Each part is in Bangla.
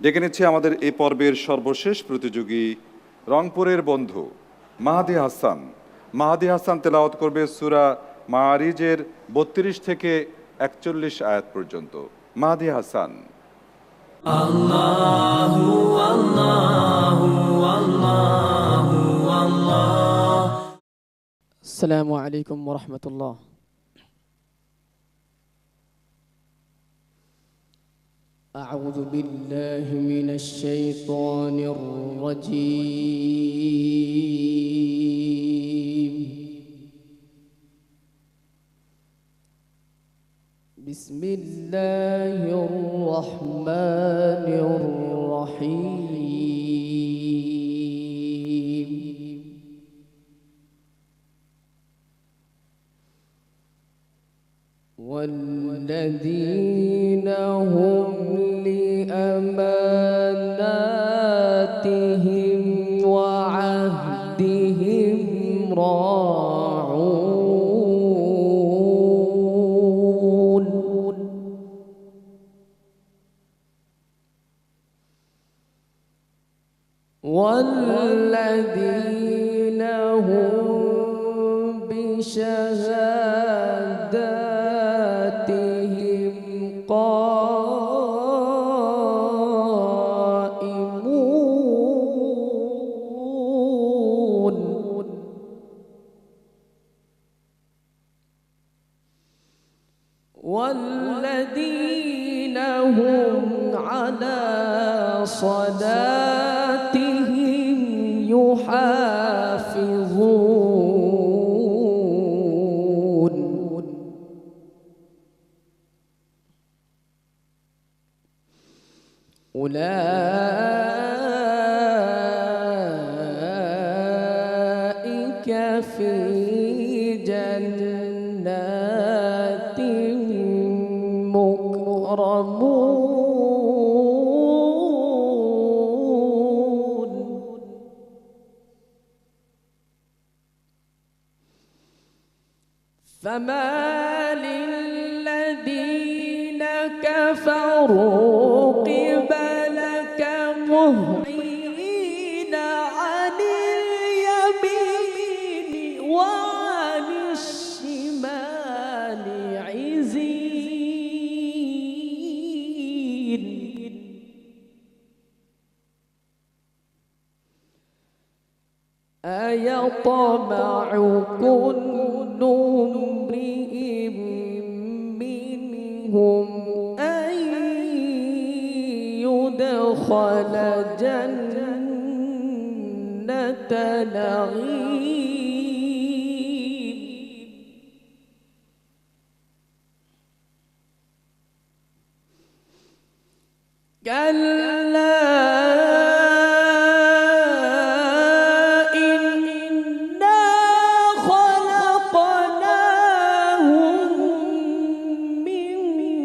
ডেকে নিচ্ছি আমাদের এই পর্বের সর্বশেষ প্রতিযোগী রংপুরের বন্ধু মাহাদি হাসান। মাহাদি হাসান তেলাওয়াত করবে সূরা মাআরিজের ৩২ থেকে ৪১ আয়াত পর্যন্ত। মাহাদি হাসান। আল্লাহু আল্লাহু আল্লাহু আল্লাহ। আসসালামু আলাইকুম ওয়া রাহমাতুল্লাহ। أعوذ بالله من الشيطان الرجيم. بسم الله الرحمن الرحيم. والذين هم لأماناتهم وعهدهم راعون. والذين هم بشهاداتهم قائمون. والذين هم على صلاتهم يحافظون. أولئك في جنات مكرمون. فما للذين كفروا قبلك مهطعين عن اليمين وعن الشمال عزين. أيطمع كل امرئ منهم أن يدخل جنة نعيم. كلا إنا خلقناهم مما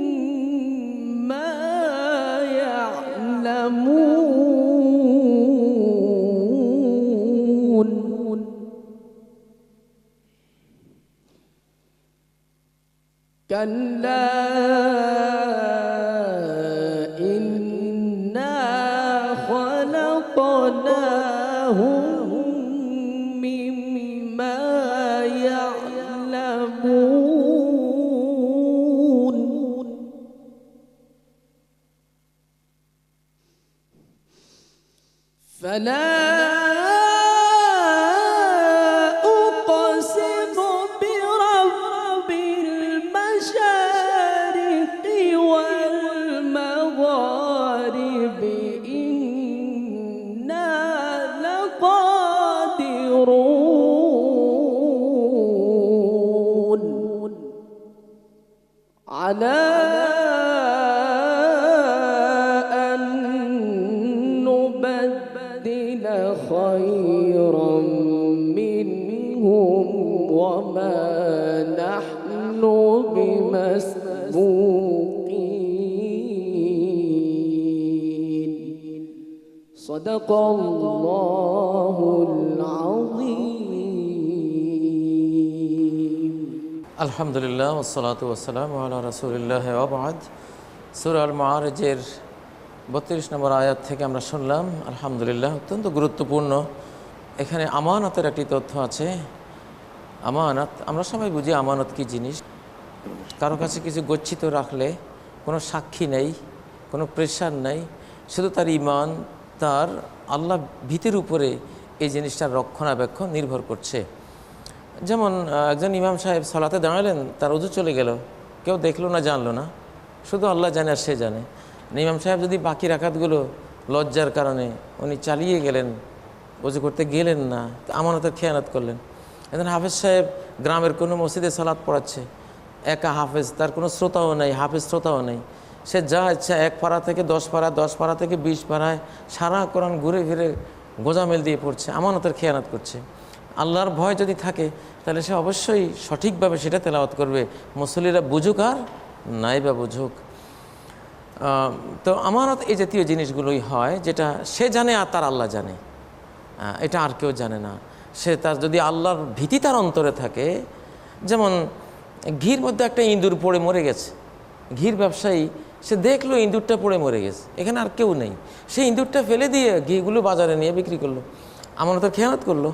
يعلمون. كلا إنا خلقناهم مما يعلمون. فلا أقسم برب المشارق والمغارب إنا لقادرون على أن نبدل خيرا منهم وما نحن بمسبوقين. صدق الله العظيم. আলহামদুলিল্লাহ ওয়াসসালাতু ওয়াসসালামু আলা রাসূলিল্লাহ ওয়া বা'দ। সূরা আল মাআরিজের 32 নম্বর আয়াত থেকে আমরা শুনলাম, আলহামদুলিল্লাহ, অত্যন্ত গুরুত্বপূর্ণ। এখানে আমানতের একটি তথ্য আছে। আমানত, আমরা সবাই বুঝি আমানত কি জিনিস। কারো কাছে কিছু গচ্ছিত রাখলে কোনো সাক্ষী নেই, কোনো প্রেশার নেই, শুধু তার ঈমান, তার আল্লাহ ভীতির উপরে এই জিনিসটার রক্ষণাবেক্ষণ নির্ভর করছে। যেমন একজন ইমাম সাহেব সালাতে দাঁড়ালেন, তার ওযু চলে গেল, কেউ দেখলো না, জানলো না, শুধু আল্লাহ জানে আর সে জানে। ইমাম সাহেব যদি বাকি রাকাতগুলো লজ্জার কারণে উনি চালিয়ে গেলেন, ওযু করতে গেলেন না, আমানতের খেয়ানত করলেন। একজন হাফেজ সাহেব গ্রামের কোনো মসজিদে সালাত পড়াচ্ছে, একা হাফেজ, তার কোনো শ্রোতাও নেই, হাফেজ শ্রোতাও নেই, সে যা ইচ্ছা 1 পারা থেকে 10 পারা, 10 পারা থেকে 20 পারায় সারা কোরআন ঘুরে ফিরে গোজামিল দিয়ে পড়ছে, আমানতের খেয়ানত করছে। আল্লাহর ভয় যদি থাকে তাহলে সে অবশ্যই সঠিকভাবে সেটা তেলাওয়াত করবে, মুসল্লিরা বুঝুক আর নাই বা বুঝুক। তো আমানত এই জাতীয় জিনিসগুলোই হয় যেটা সে জানে আর তার আল্লাহ জানে, এটা আর কেউ জানে না। সে তার যদি আল্লাহর ভীতি তার অন্তরে থাকে, যেমন ঘির মধ্যে একটা ইঁদুর পড়ে মরে গেছে, ঘির ব্যবসায়ী সে দেখলো ইঁদুরটা পড়ে মরে গেছে, এখানে আর কেউ নেই, সে ইঁদুরটা ফেলে দিয়ে ঘিগুলো বাজারে নিয়ে বিক্রি করলো, আমানতের খেয়ানত করলো।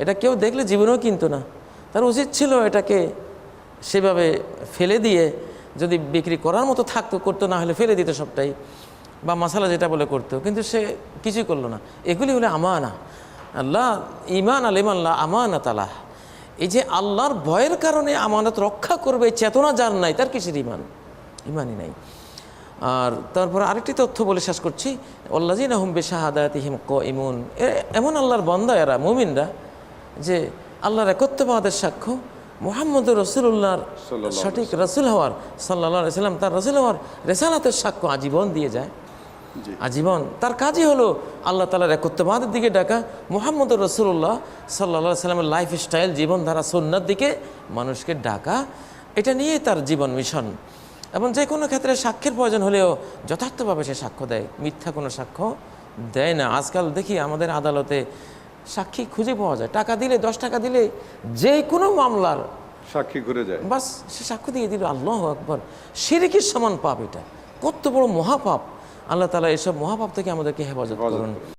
এটা কেউ দেখলে জীবনেও কিনতো না। তার উচিত ছিল এটাকে সেভাবে ফেলে দিয়ে, যদি বিক্রি করার মতো থাকতো করতো, না হলে ফেলে দিত সবটাই, বা মশালা যেটা বলে করতো, কিন্তু সে কিছুই করলো না। এগুলি হলো আমানা। আল্লাহ ইমান আলিমাল্লাহ আমানাত আলাহ, এই যে আল্লাহর ভয়ের কারণে আমানত রক্ষা করবে চেতনা যার নাই, তার কিসের ইমান? ইমানই নাই। আর তারপর আরেকটি তথ্য বলে শেষ করছি, আল্লাযীনা হুম বিশাহাদাতিহিম কায়িমুন, এমন আল্লাহর বান্দা এরা, মুমিনরা, যে আল্লাহর একত্ববাদের সাক্ষ্য, মুহাম্মদুর রাসূলুল্লাহর সঠিক রাসূল হওয়ার, সাল্লাল্লাহু আলাইহি সাল্লাম তার রাসূল হওয়ার রেসালাতের সাক্ষ্য আজীবন দিয়ে যায়। আজীবন তার কাজই হলো আল্লাহ তাআলার একত্ববাদের দিকে ডাকা, মুহাম্মদুর রাসূলুল্লাহ সাল্লাল্লাহু আলাইহি সাল্লামের লাইফস্টাইল, জীবনধারা, সুন্নাত দিকে মানুষকে ডাকা, এটা নিয়ে তার জীবন মিশন। এবং যে কোনো ক্ষেত্রে সাক্ষ্যের প্রয়োজন হলেও যথার্থভাবে সে সাক্ষ্য দেয়, মিথ্যা কোনো সাক্ষ্য দেয় না। আজকাল দেখি আমাদের আদালতে সাক্ষী খুঁজে পাওয়া যায়, টাকা দিলে, 10 টাকা দিলে যে কোনো মামলার সাক্ষী ঘুরে যায়, বাস সে সাক্ষ্য দিয়ে দিল। আল্লাহু আকবার, শিরকের সমান পাপ, এটা কত বড় মহাপাপ। আল্লাহ তাআলা এসব মহাপাপ থেকে আমাদেরকে হেফাজত করুন।